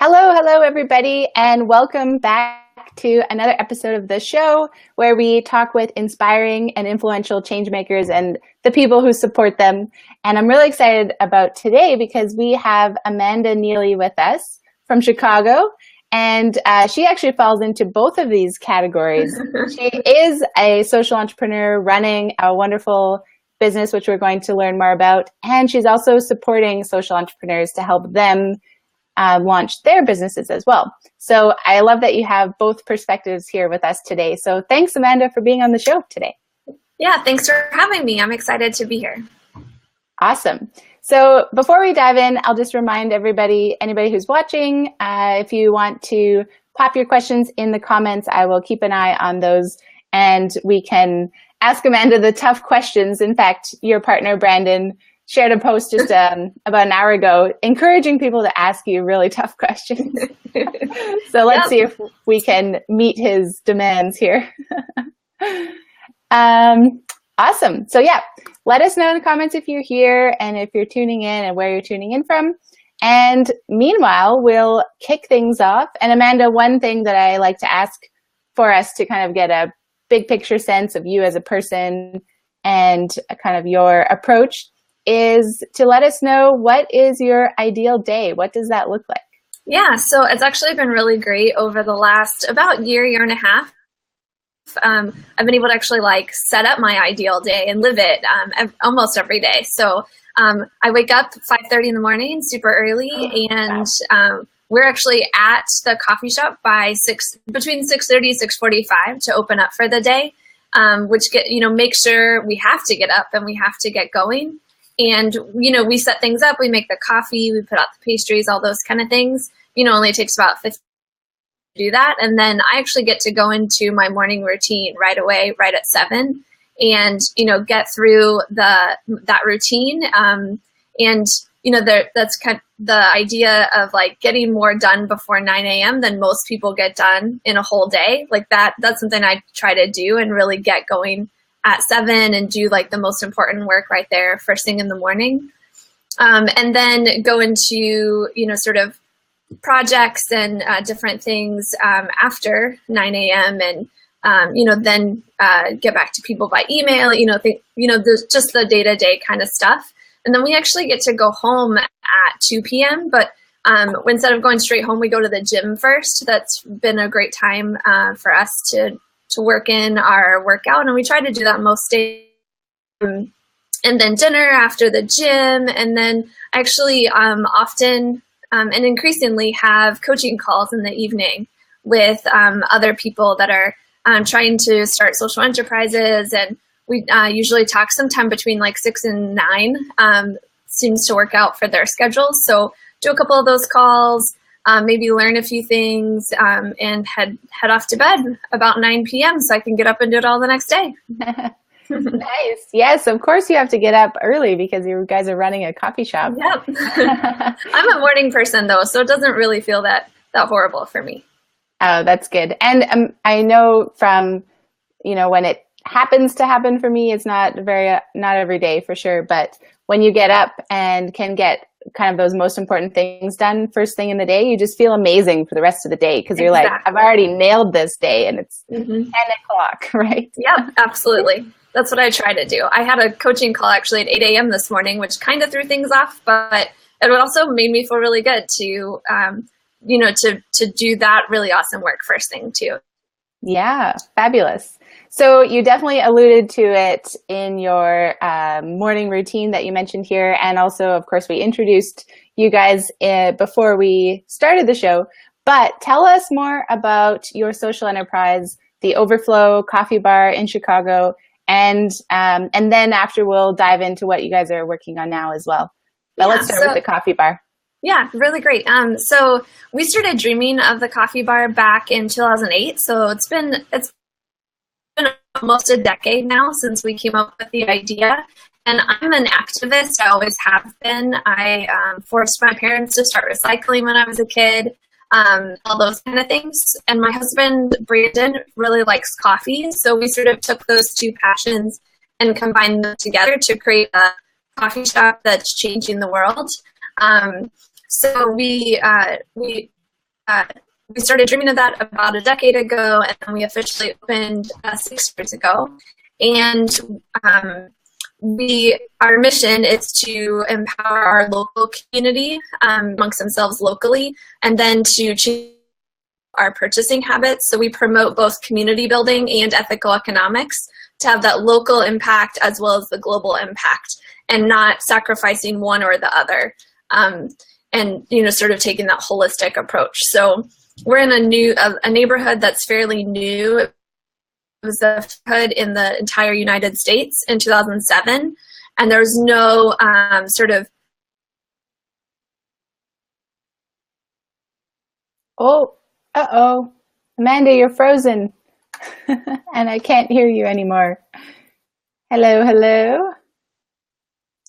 Hello, everybody, and welcome back to another episode of the show where we talk with inspiring and influential change makers and the people who support them. And I'm really excited about today because we have Amanda Neely with us from Chicago, and she actually falls into both of these categories. She is a social entrepreneur running a wonderful business, which we're going to learn more about, and she's also supporting social entrepreneurs to help them launch their businesses as well. So I love that you have both perspectives here with us today. So thanks, Amanda, for being on the show today. Yeah, thanks for having me. I'm excited to be here. Awesome. So before we dive in, I'll just remind anybody who's watching, if you want to pop your questions in the comments, I will keep an eye on those and we can ask Amanda the tough questions. In fact, your partner, Brandon, shared a post just about an hour ago encouraging people to ask you really tough questions. So let's see if we can meet his demands here. Awesome. So yeah, let us know in the comments if you're here and if you're tuning in and where you're tuning in from. And meanwhile, we'll kick things off. And Amanda, one thing that I like to ask for us to kind of get a big picture sense of you as a person and kind of your approach is to let us know, what is your ideal day? What does that look like? Yeah, so it's actually been really great over the last about year and a half. I've been able to actually set up my ideal day and live it almost every day. So I wake up 5:30 in the morning, super early, and we're actually at the coffee shop by between 6:30 and 6:45 to open up for the day, which make sure we have to get up and we have to get going. And, we set things up, we make the coffee, we put out the pastries, all those kind of things. Only takes about 15 to do that. And then I actually get to go into my morning routine right away, right at 7 and, get through that routine. That's kind of the idea of getting more done before 9 a.m. than most people get done in a whole day. That's something I try to do and really get going at 7 and do the most important work right there first thing in the morning. And then go into, sort of projects and different things after 9 a.m. and, then get back to people by email, just the day-to-day kind of stuff. And then we actually get to go home at 2 p.m. But instead of going straight home, we go to the gym first. That's been a great time for us to work in our workout, and we try to do that most days. And then dinner after the gym, and then actually often and increasingly have coaching calls in the evening with other people that are trying to start social enterprises, and we usually talk sometime between 6 and 9. Seems to work out for their schedules, so do a couple of those calls. Maybe learn a few things and head off to bed about 9 p.m. so I can get up and do it all the next day. Nice. Yes, of course you have to get up early because you guys are running a coffee shop. Yep. I'm a morning person though, so it doesn't really feel that horrible for me. Oh, that's good. And I know from, when it happens to happen for me, it's not every day for sure. But when you get up and can get kind of those most important things done first thing in the day, you just feel amazing for the rest of the day because you're I've already nailed this day and it's 10 o'clock, right? Yep, absolutely. That's what I try to do. I had a coaching call actually at 8 a.m. this morning, which kind of threw things off, but it also made me feel really good to, to do that really awesome work first thing too. Yeah, fabulous. So you definitely alluded to it in your morning routine that you mentioned here. And also, of course, we introduced you guys before we started the show. But tell us more about your social enterprise, the Overflow coffee bar in Chicago. And then after we'll dive into what you guys are working on now as well. But let's start with the coffee bar. Yeah, really great. So we started dreaming of the coffee bar back in 2008. So it's been almost a decade now since we came up with the idea. And I'm an activist. I always have been. I forced my parents to start recycling when I was a kid, all those kind of things. And my husband, Brandon, really likes coffee. So we sort of took those two passions and combined them together to create a coffee shop that's changing the world. So we we started dreaming of that about a decade ago, and we officially opened 6 years ago. And our mission is to empower our local community amongst themselves locally, and then to change our purchasing habits. So we promote both community building and ethical economics to have that local impact as well as the global impact, and not sacrificing one or the other. And sort of taking that holistic approach. So we're in a neighborhood that's fairly new. It was the neighborhood in the entire United States in 2007, and there's no sort of. Oh, Amanda, you're frozen, and I can't hear you anymore. Hello.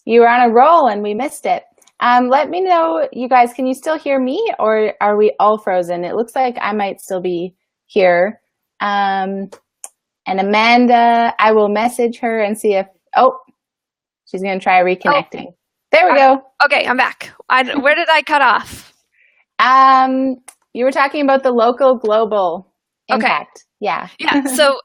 You were on a roll, and we missed it. Let me know, you guys, can you still hear me, or are we all frozen? It looks like I might still be here. And Amanda, I will message her and see if, she's going to try reconnecting. Oh. There we go. Okay, I'm back. Where did I cut off? You were talking about the local global impact. Okay. Yeah. So,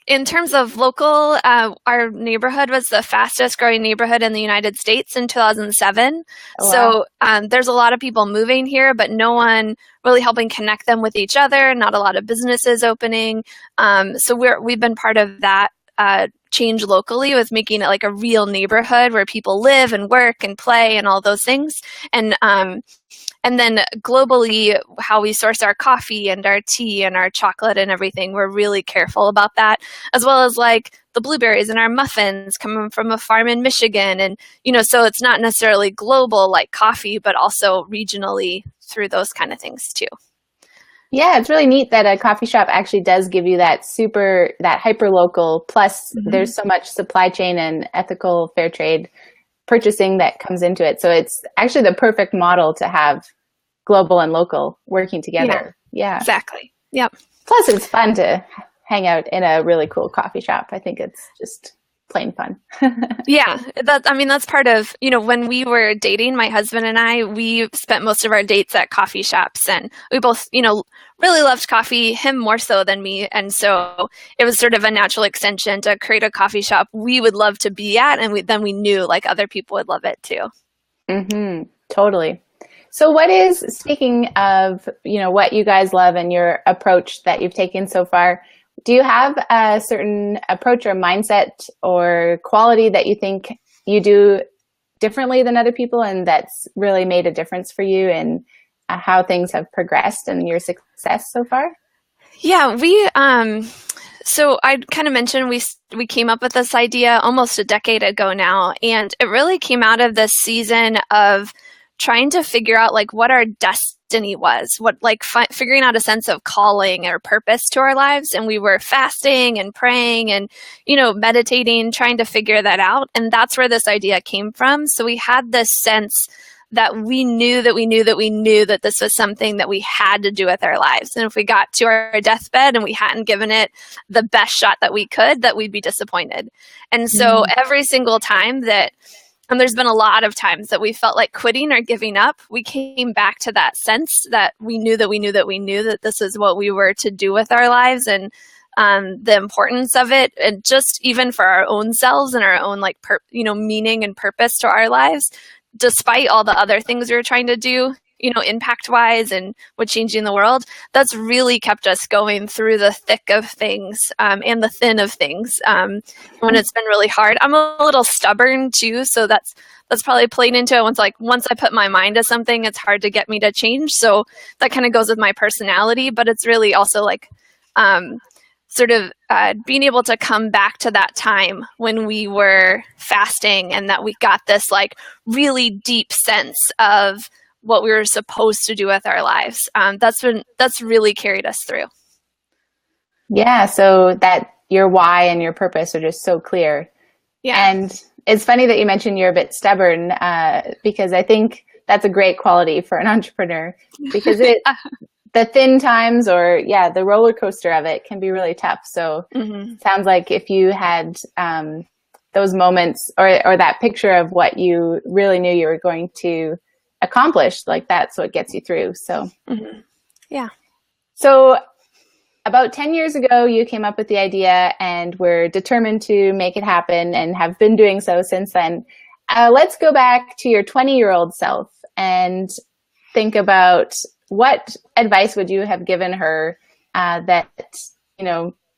in terms of local, our neighborhood was the fastest growing neighborhood in the United States in 2007. Oh, wow. So there's a lot of people moving here, but no one really helping connect them with each other, not a lot of businesses opening. So we've been part of that change locally with making it like a real neighborhood where people live and work and play and all those things. And then globally, how we source our coffee and our tea and our chocolate and everything, we're really careful about that, as well as like the blueberries and our muffins coming from a farm in Michigan. And, so it's not necessarily global like coffee, but also regionally through those kind of things too. Yeah, it's really neat that a coffee shop actually does give you that hyper local, plus there's so much supply chain and ethical fair trade purchasing that comes into it. So it's actually the perfect model to have global and local working together. Yeah. Exactly. Yep. Plus it's fun to hang out in a really cool coffee shop. I think it's just plain fun. Yeah. That's part of, when we were dating, my husband and I, we spent most of our dates at coffee shops, and we both, really loved coffee, him more so than me. And so it was sort of a natural extension to create a coffee shop we would love to be at. And then we knew like other people would love it too. Mm-hmm. Totally. So speaking of, what you guys love and your approach that you've taken so far, do you have a certain approach or mindset or quality that you think you do differently than other people, and that's really made a difference for you in how things have progressed and your success so far? Yeah, so I kind of mentioned we came up with this idea almost a decade ago now, and it really came out of this season of trying to figure out like what our destiny was, figuring out a sense of calling or purpose to our lives. And we were fasting and praying and, meditating, trying to figure that out. And that's where this idea came from. So we had this sense that we knew that this was something that we had to do with our lives. And if we got to our deathbed and we hadn't given it the best shot that we could, that we'd be disappointed. And so every single time and there's been a lot of times that we felt like quitting or giving up, we came back to that sense that we knew that this is what we were to do with our lives, and the importance of it, and just even for our own selves and our own meaning and purpose to our lives, despite all the other things we were trying to do, impact-wise and with changing the world. That's really kept us going through the thick of things and the thin of things when it's been really hard. I'm a little stubborn too, so that's probably played into it. Once I put my mind to something, it's hard to get me to change. So that kind of goes with my personality, but it's really also being able to come back to that time when we were fasting and that we got this really deep sense of what we were supposed to do with our lives. That's really carried us through. Yeah. So that your why and your purpose are just so clear. Yeah. And it's funny that you mentioned you're a bit stubborn, because I think that's a great quality for an entrepreneur, because the thin times the roller coaster of it can be really tough. So it sounds like if you had those moments or that picture of what you really knew you were going to accomplish, that's what gets you through. So Yeah. So about 10 years ago, you came up with the idea and were determined to make it happen and have been doing so since then. Let's go back to your 20-year-old self and think about what advice would you have given her that,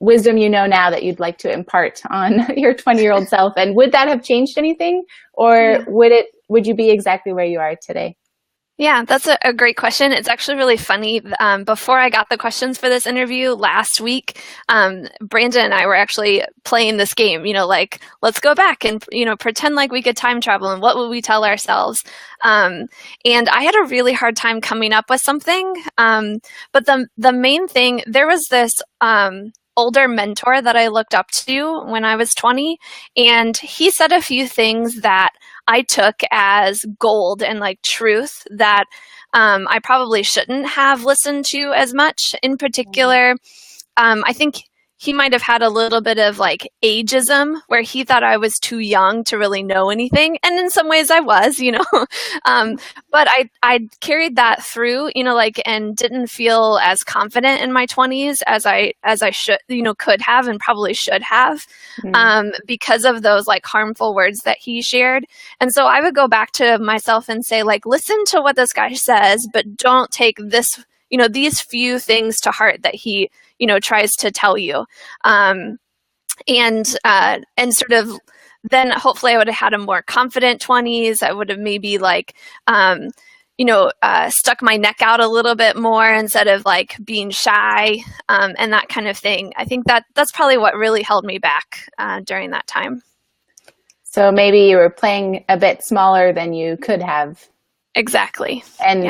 wisdom now that you'd like to impart on your 20-year-old self? And would that have changed anything, or would you be exactly where you are today? Yeah, that's a great question. It's actually really funny. Before I got the questions for this interview last week, Brandon and I were actually playing this game, let's go back and, pretend like we could time travel and what would we tell ourselves? And I had a really hard time coming up with something. But the main thing, there was this older mentor that I looked up to when I was 20, and he said a few things that I took as gold and truth that I probably shouldn't have listened to as much. In particular, I think he might have had a little bit of ageism, where he thought I was too young to really know anything. And in some ways I was, but I carried that through, and didn't feel as confident in my 20s as I should, could have and probably should have, because of those harmful words that he shared. And so I would go back to myself and say, listen to what this guy says, but don't take this, these few things to heart that he tries to tell you, and sort of then hopefully I would have had a more confident 20s. I would have maybe stuck my neck out a little bit more instead of being shy, and that kind of thing. I think that's probably what really held me back during that time. So maybe you were playing a bit smaller than you could have. Exactly. And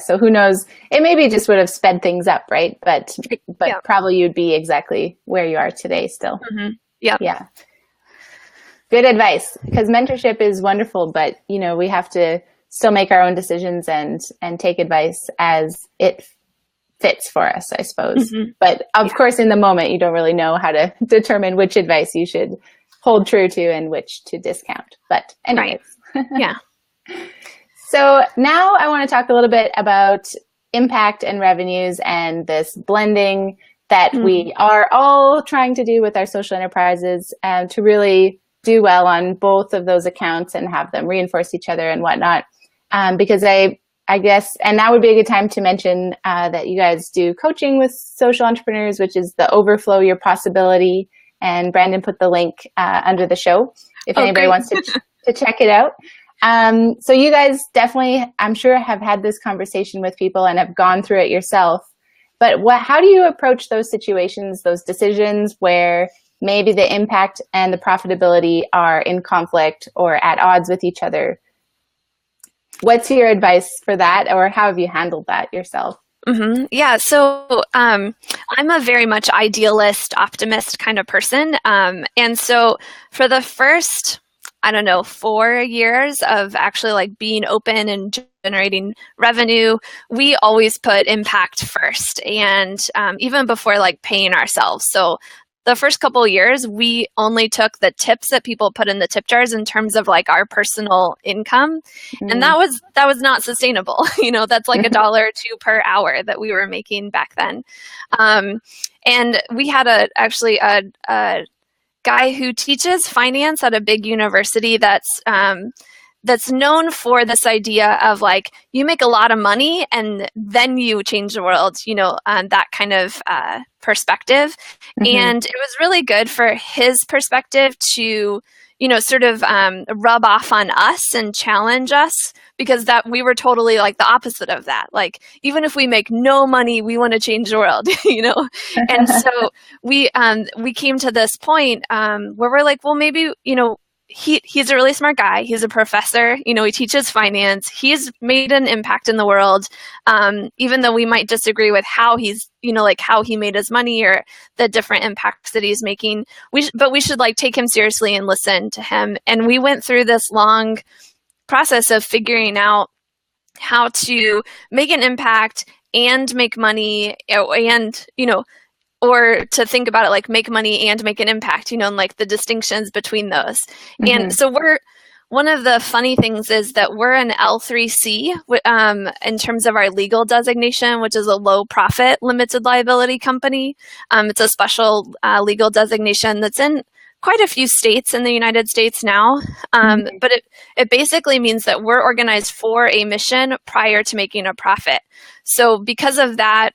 so who knows, it maybe just would have sped things up, right? But probably you'd be exactly where you are today still. Mm-hmm. Yeah. Good advice, because mentorship is wonderful, but we have to still make our own decisions and take advice as it fits for us, I suppose. Mm-hmm. But of course, in the moment, you don't really know how to determine which advice you should hold true to and which to discount. But anyways. Right. Yeah. So now I want to talk a little bit about impact and revenues and this blending that we are all trying to do with our social enterprises to really do well on both of those accounts and have them reinforce each other and whatnot. Because I guess, and now would be a good time to mention that you guys do coaching with social entrepreneurs, which is the Overflow Your Possibility. And Brandon put the link under the show if anybody wants to check it out. So you guys definitely, I'm sure, have had this conversation with people and have gone through it yourself. But how do you approach those situations, those decisions where maybe the impact and the profitability are in conflict or at odds with each other? What's your advice for that, or how have you handled that yourself? Mm-hmm. Yeah. So I'm a very much idealist, optimist kind of person. And so for the first 4 years of actually being open and generating revenue, we always put impact first, and even before paying ourselves. So the first couple of years, we only took the tips that people put in the tip jars in terms of our personal income, and that was not sustainable. That's $1 or $2 per hour that we were making back then. And we had a guy who teaches finance at a big university that's known for this idea of you make a lot of money and then you change the world, that kind of perspective. And it was really good for his perspective to, sort of rub off on us and challenge us, because that we were totally the opposite of that. Even if we make no money, we want to change the world, And so we came to this point where we're well, maybe, he's a really smart guy. He's a professor, he teaches finance. He's made an impact in the world. Even though we might disagree with how he's, how he made his money or the different impacts that he's making, but we should take him seriously and listen to him. And we went through this long process of figuring out how to make an impact and make money, and, or to think about it make money and make an impact, and the distinctions between those. And so one of the funny things is that we're an L3C in terms of our legal designation, which is a low profit limited liability company. It's a special legal designation that's in quite a few states in the United States now. But it basically means that we're organized for a mission prior to making a profit. So because of that,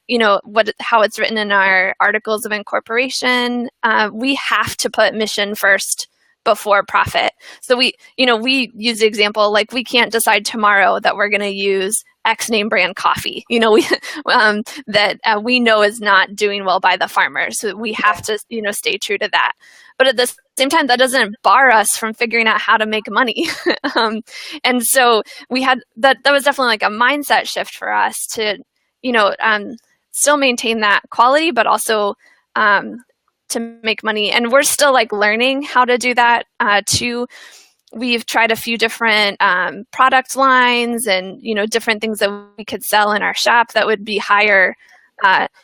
how it's written in our articles of incorporation, we have to put mission first before profit. So we use the example, like we can't decide tomorrow that we're going to use X name brand coffee, that we know is not doing well by the farmers. So we have to, stay true to that. But at the same time, that doesn't bar us from figuring out how to make money. And so we had that was definitely like a mindset shift for us to, still maintain that quality, but also to make money. And we're still like learning how to do that too. We've tried a few different product lines and, different things that we could sell in our shop that would be higher,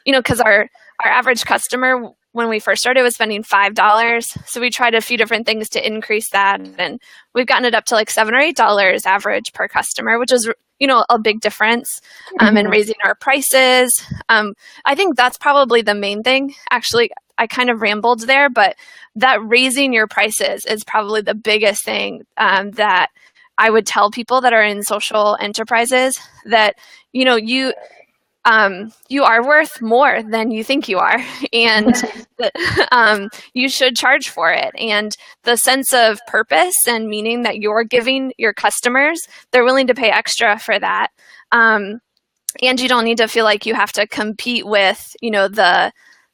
because our average customer when we first started was spending $5. So we tried a few different things to increase that. And we've gotten it up to like $7 or $8 average per customer, which is, a big difference in raising our prices. I think that's probably the main thing. Actually, I kind of rambled there, but that raising your prices is probably the biggest thing that I would tell people that are in social enterprises that, you are worth more than you think you are, and you should charge for it. And the sense of purpose and meaning that you're giving your customers, they're willing to pay extra for that. And you don't need to feel like you have to compete with,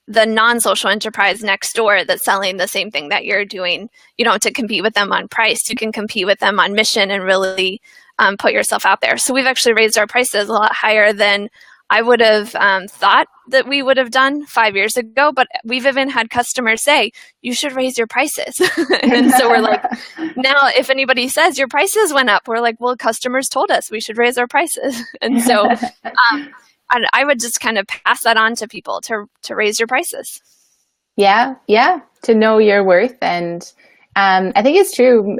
the non-social enterprise next door that's selling the same thing that you're doing. You don't have to compete with them on price. You can compete with them on mission and really put yourself out there. So we've actually raised our prices a lot higher than I would have thought that we would have done 5 years ago. But we've even had customers say, you should raise your prices. And so we're like, now if anybody says your prices went up, we're like, well, customers told us we should raise our prices. And so I would just kind of pass that on to people to raise your prices. Yeah, to know your worth. And I think it's true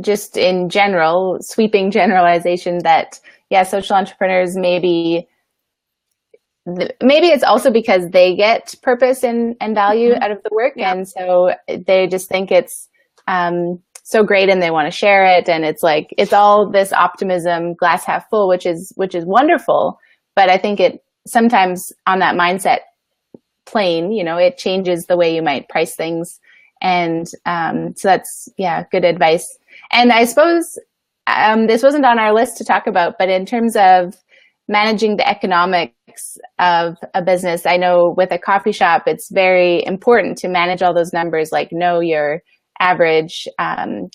just in general, sweeping generalization that, social entrepreneurs maybe it's also because they get purpose and value out of the work. Yeah. And so they just think it's so great and they want to share it. And it's like, it's all this optimism, glass half full, which is wonderful. But I think it sometimes on that mindset plane, it changes the way you might price things. And so that's, good advice. And I suppose this wasn't on our list to talk about, but in terms of managing the economics of a business, I know with a coffee shop, it's very important to manage all those numbers, like know your average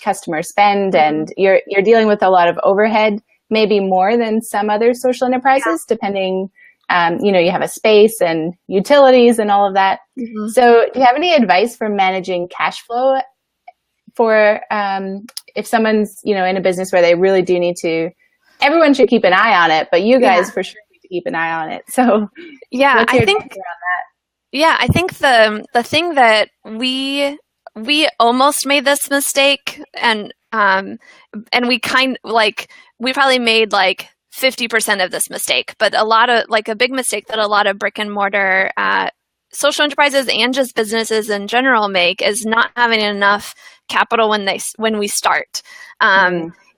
customer spend, and you're dealing with a lot of overhead, maybe more than some other social enterprises, depending, you have a space and utilities and all of that. Mm-hmm. So do you have any advice for managing cash flow for if someone's, in a business where they really do need to, everyone should keep an eye on it, but you guys for sure need to keep an eye on it. So what's your advice around that? Yeah, I think the thing that we almost made this mistake, and we we probably made like 50% of this mistake, but a big mistake that a lot of brick and mortar social enterprises and just businesses in general make is not having enough capital when we start.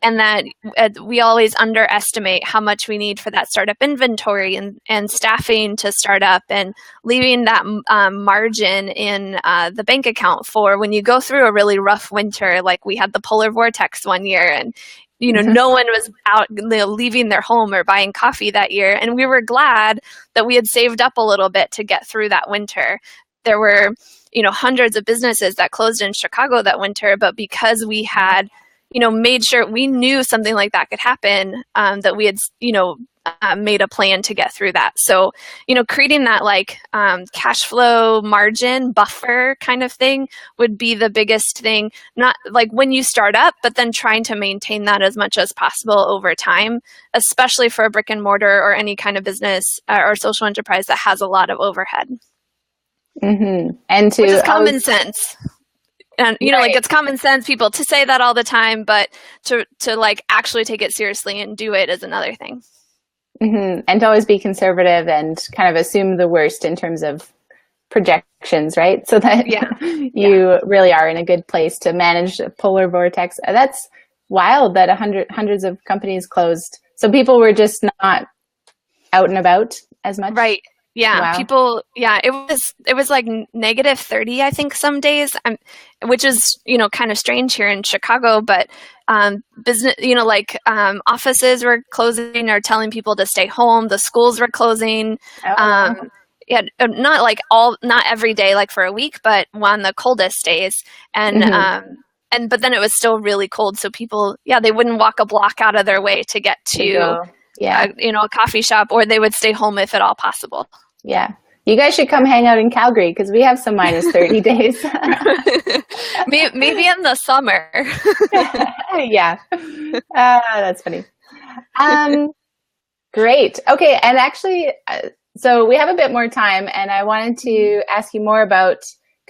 And that we always underestimate how much we need for that startup inventory and staffing to start up, and leaving that margin in the bank account for when you go through a really rough winter, like we had the polar vortex one year, and no one was out leaving their home or buying coffee that year. And we were glad that we had saved up a little bit to get through that winter. There were, hundreds of businesses that closed in Chicago that winter, but because we had made sure we knew something like that could happen, that we had, made a plan to get through that. So, creating that cash flow margin buffer kind of thing would be the biggest thing, not like when you start up, but then trying to maintain that as much as possible over time, especially for a brick and mortar or any kind of business or social enterprise that has a lot of overhead. Mm-hmm. And which is common sense. And, like it's common sense people to say that all the time, but to like actually take it seriously and do it is another thing. Mm-hmm. And to always be conservative and kind of assume the worst in terms of projections, right? So that you really are in a good place to manage the polar vortex. That's wild that hundreds of companies closed. So people were just not out and about as much. Right. Yeah. Wow. People, it was like -30, I think, some days, which is, kind of strange here in Chicago, but business, offices were closing or telling people to stay home. The schools were closing. Yeah, not every day, like for a week, but on the coldest days. And, but then it was still really cold. So people, they wouldn't walk a block out of their way to get to, a coffee shop, or they would stay home if at all possible. Yeah. You guys should come hang out in Calgary because we have some -30 days. Maybe in the summer. Yeah. That's funny. Great. Okay. And actually, so we have a bit more time, and I wanted to ask you more about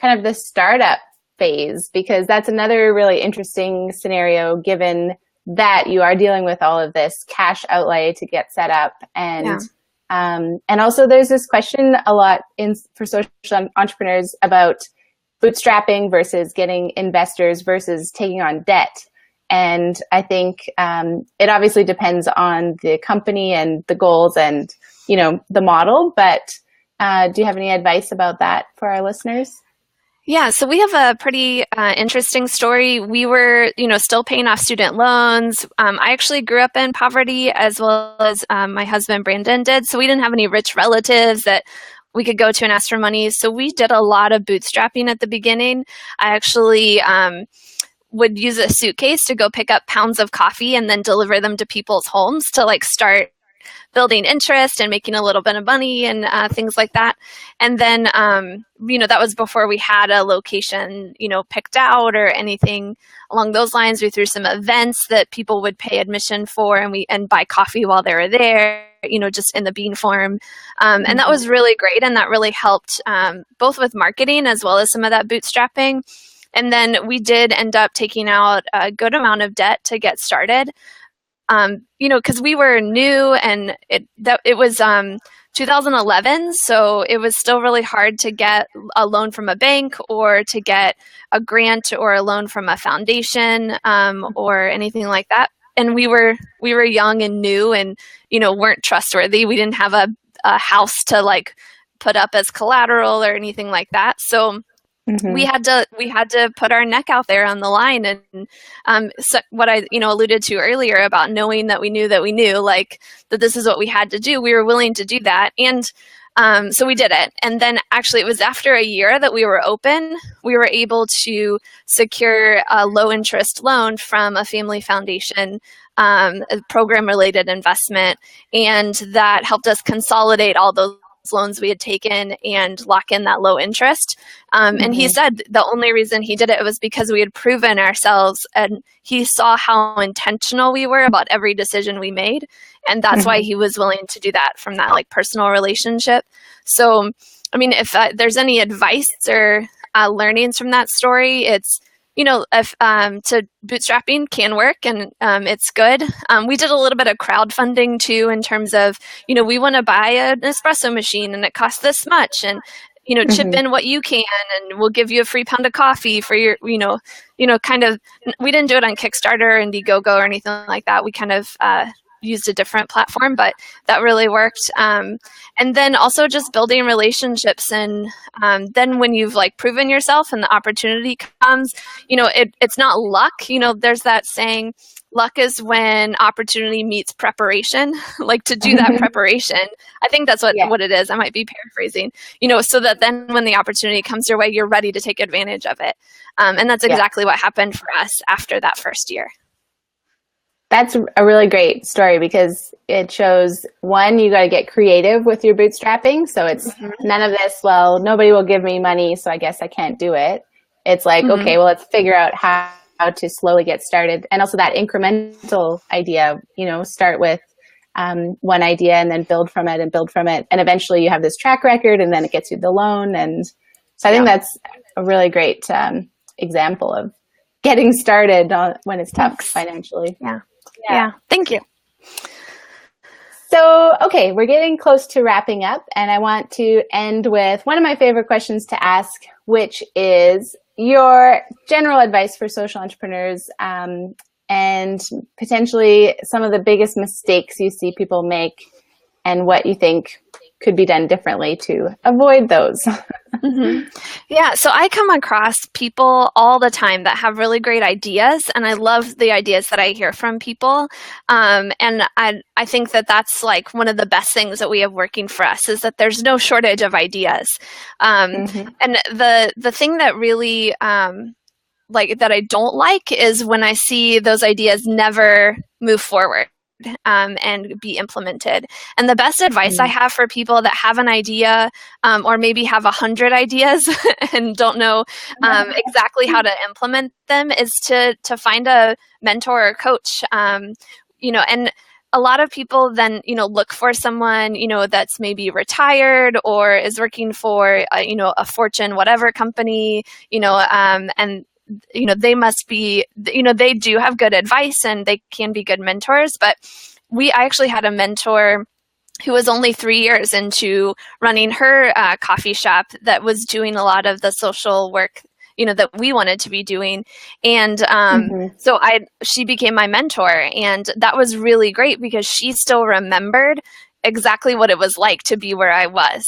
kind of the startup phase, because that's another really interesting scenario, given that you are dealing with all of this cash outlay to get set up. And also there's this question a lot for social entrepreneurs about bootstrapping versus getting investors versus taking on debt. And I think it obviously depends on the company and the goals and, the model. But do you have any advice about that for our listeners? Yeah, so we have a pretty interesting story. We were, still paying off student loans. I actually grew up in poverty, as well as my husband Brandon did. So we didn't have any rich relatives that we could go to and ask for money. So we did a lot of bootstrapping at the beginning. I actually would use a suitcase to go pick up pounds of coffee and then deliver them to people's homes to like start building interest and making a little bit of money and things like that. And then, that was before we had a location, picked out or anything along those lines. We threw some events that people would pay admission for, and buy coffee while they were there, just in the bean form. And that was really great. And that really helped both with marketing as well as some of that bootstrapping. And then we did end up taking out a good amount of debt to get started. Because we were new, and it was 2011, so it was still really hard to get a loan from a bank or to get a grant or a loan from a foundation or anything like that. And we were young and new, and weren't trustworthy. We didn't have a house to like put up as collateral or anything like that. So we had to put our neck out there on the line, and so what I alluded to earlier about knowing that we knew like that this is what we had to do. We were willing to do that, and so we did it. And then actually, it was after a year that we were open, we were able to secure a low interest loan from a family foundation, a program related investment, and that helped us consolidate all those loans we had taken and lock in that low interest. And he said the only reason he did it was because we had proven ourselves, and he saw how intentional we were about every decision we made. And that's why he was willing to do that from that like personal relationship. So, I mean, if there's any advice or learnings from that story, it's, if to bootstrapping can work, and it's good. We did a little bit of crowdfunding too, in terms of, we want to buy an espresso machine and it costs this much, and chip in what you can, and we'll give you a free pound of coffee for your, kind of. We didn't do it on Kickstarter, Indiegogo, or anything like that. We kind of used a different platform, but that really worked. And then also just building relationships, and then when you've like proven yourself and the opportunity comes, it's not luck. There's that saying, luck is when opportunity meets preparation. Like to do that preparation, I think that's what it is. I might be paraphrasing, so that then when the opportunity comes your way, you're ready to take advantage of it. And that's exactly what happened for us after that first year. That's a really great story, because it shows, one, you got to get creative with your bootstrapping. So it's none of this, well, nobody will give me money, so I guess I can't do it. It's like, okay, well, let's figure out how to slowly get started. And also that incremental idea, start with one idea and then build from it and build from it. And eventually you have this track record, and then it gets you the loan. And so I think that's a really great example of getting started when it's tough financially. Yeah. Thank you. So, okay, we're getting close to wrapping up, and I want to end with one of my favorite questions to ask, which is your general advice for social entrepreneurs, and potentially some of the biggest mistakes you see people make and what you think could be done differently to avoid those. Yeah, so I come across people all the time that have really great ideas, and I love the ideas that I hear from people. And I think that that's like one of the best things that we have working for us is that there's no shortage of ideas. And the thing that really that I don't like is when I see those ideas never move forward. And be implemented. And the best advice I have for people that have an idea or maybe have 100 ideas and don't know exactly how to implement them is to find a mentor or coach. And a lot of people then, look for someone, that's maybe retired or is working for, a Fortune whatever company, and they must be, they do have good advice and they can be good mentors. But I actually had a mentor who was only 3 years into running her coffee shop that was doing a lot of the social work, that we wanted to be doing. And so she became my mentor, and that was really great because she still remembered exactly what it was like to be where I was.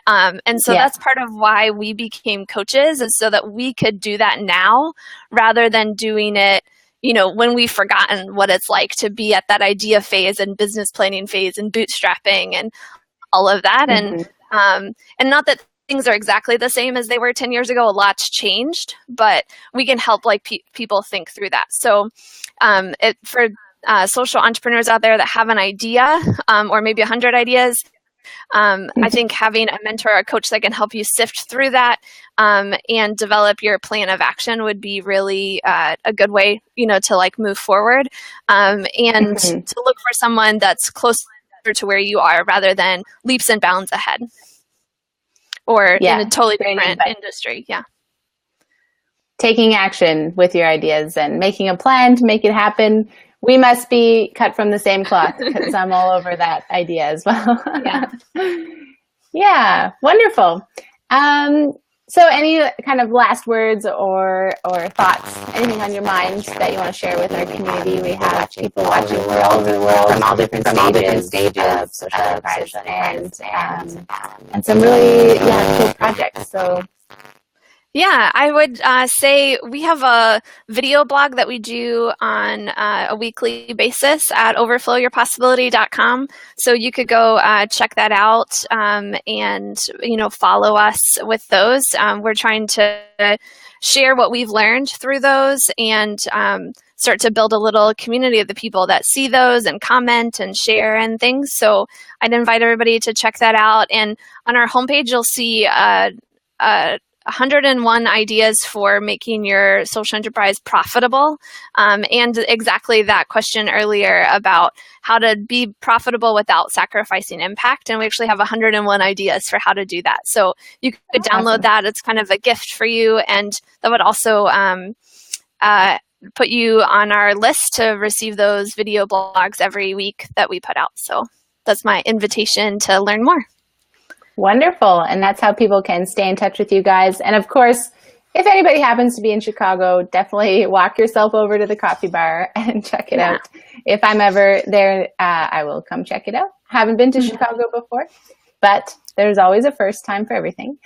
And so that's part of why we became coaches, is so that we could do that now rather than doing it, when we've forgotten what it's like to be at that idea phase and business planning phase and bootstrapping and all of that. And not that things are exactly the same as they were 10 years ago. A lot's changed, but we can help people think through that. So for social entrepreneurs out there that have an idea or maybe 100 ideas, I think having a mentor or a coach that can help you sift through that and develop your plan of action would be really a good way, to move forward and to look for someone that's closer to where you are rather than leaps and bounds ahead or in a totally different industry. Yeah. Taking action with your ideas and making a plan to make it happen. We must be cut from the same cloth because I'm all over that idea as well. Yeah, wonderful. So any kind of last words or thoughts, anything on your mind that you want to share with our community? We have people watching from all over the world, from all different stages of social enterprise and some really cool projects. So. Yeah, I would say we have a video blog that we do on a weekly basis at overflowyourpossibility.com. So you could go check that out and, follow us with those. We're trying to share what we've learned through those and start to build a little community of the people that see those and comment and share and things. So I'd invite everybody to check that out. And on our homepage, you'll see 101 ideas for making your social enterprise profitable, and exactly that question earlier about how to be profitable without sacrificing impact. And we actually have 101 ideas for how to do that. So you could download that. It's kind of a gift for you. And that would also put you on our list to receive those video blogs every week that we put out. So that's my invitation to learn more. Wonderful. And that's how people can stay in touch with you guys. And of course, if anybody happens to be in Chicago, definitely walk yourself over to the coffee bar and check it out. If I'm ever there, I will come check it out. Haven't been to Chicago before, but there's always a first time for everything.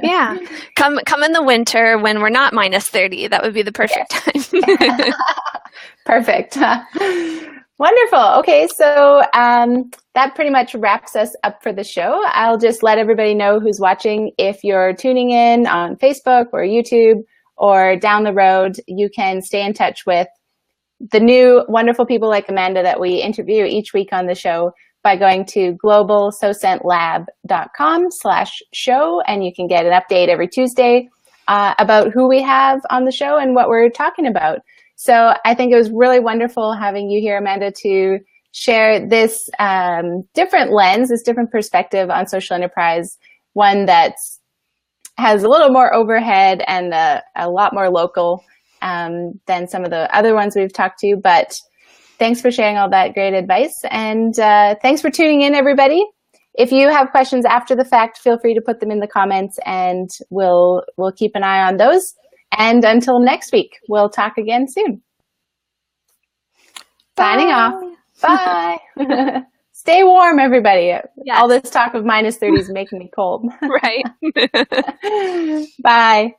Yeah. Come in the winter when we're not minus 30. That would be the perfect time. Perfect. Wonderful. Okay, so that pretty much wraps us up for the show. I'll just let everybody know who's watching. If you're tuning in on Facebook or YouTube or down the road, you can stay in touch with the new wonderful people like Amanda that we interview each week on the show by going to globalsocentlab.com/show, and you can get an update every Tuesday about who we have on the show and what we're talking about. So I think it was really wonderful having you here, Amanda, to share this different lens, this different perspective on social enterprise, one that's has a little more overhead and a lot more local than some of the other ones we've talked to. But thanks for sharing all that great advice. And thanks for tuning in, everybody. If you have questions after the fact, feel free to put them in the comments and we'll keep an eye on those. And until next week, we'll talk again soon. Bye. Signing off. Bye. Stay warm, everybody. Yes. All this talk of -30 is making me cold. Right. Bye.